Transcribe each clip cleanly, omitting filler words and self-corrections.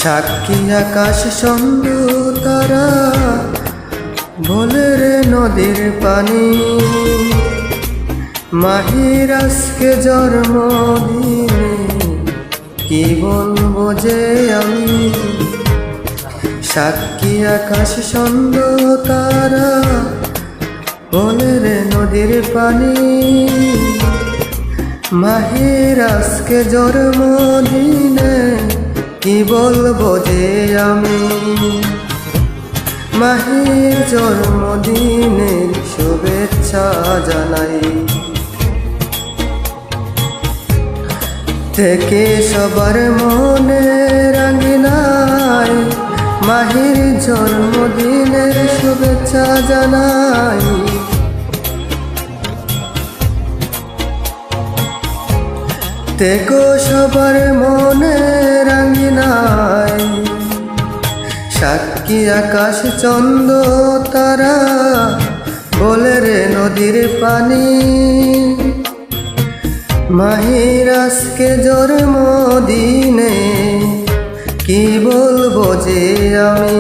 সাক্ষী আকাশ চন্দ্র তারা বলে রে নদীর পানি, মাহির আজকে জন্মদিনে কি বলবো যে আমি। সাক্ষী আকাশ চন্দ্র তারা বলে রে নদীর পানি, মাহির আজকে জন্মদিনে কি বলবো যে আমি। মাহির জন্মদিনের শুভেচ্ছা জানাই, থেকে সবার মনে রাঙিনাই। মাহির জন্মদিনের শুভেচ্ছা জানাই, থেকে সবার মনে রাঙিনাই। সাক্ষী আকাশ চন্দ্র তারা বলে রে নদীর পানি, মাহির আজকে জন্মদিনে কি বলবো যে আমি।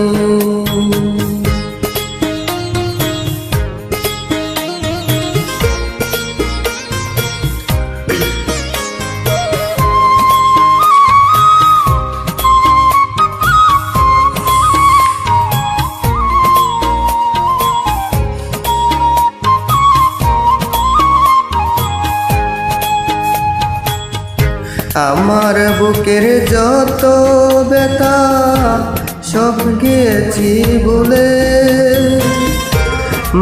আমার বুকের যত ব্যথা সব গিয়েছি বলে,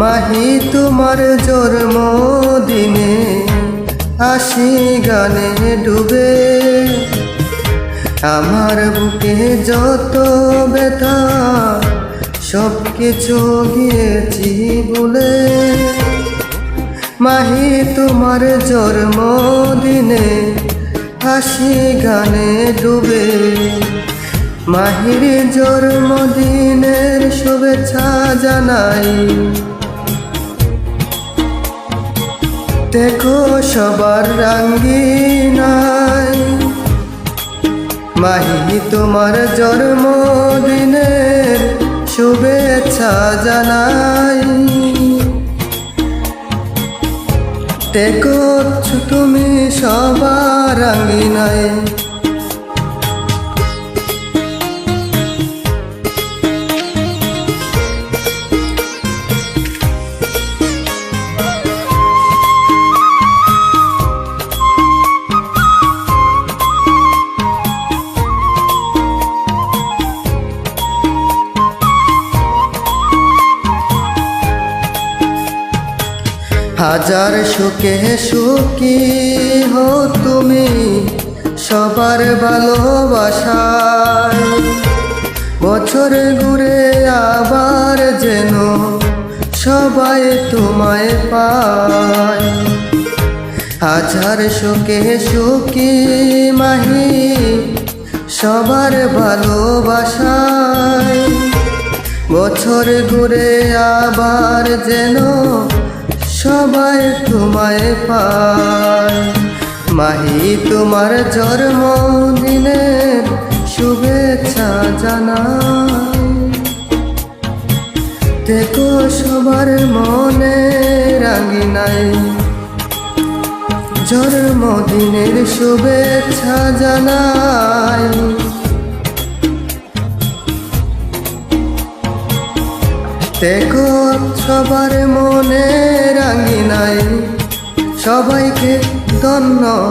মাহি তোমার জন্মদিনে হাসি গানে ডুবে। আমার বুকে যত ব্যথা সব কিছু গিয়েছি বলে, মাহি তোমার জন্মদিনে হাসি গানে ডুবে। মাহির জন্মদিনের শুভেচ্ছা জানাই, দেখো সবার রাঙ্গিনাই। মাহি তোমার জন্মদিনের শুভেচ্ছা জানাই, দেখো তুমি সবার রাঙিনাই। হাজার সুখে সুখী হো তুমি সবার ভালোবাসায়, বছর ঘুরে আবার যেন সবাই তোমায় পায়। হাজার সুখে সুখী মাহি সবার ভালোবাসায়, বছর ঘুরে আবার যেন সবাই তোমায় পায়। মাহি তোমার জন্মদিনের শুভেচ্ছা জানাই, দেখো সবার মনে রাঙিনাই। জন্মদিনের শুভেচ্ছা জানাই, দেখো সবার মনে রাঙিনাই। সবাইকে ধন্যবাদ।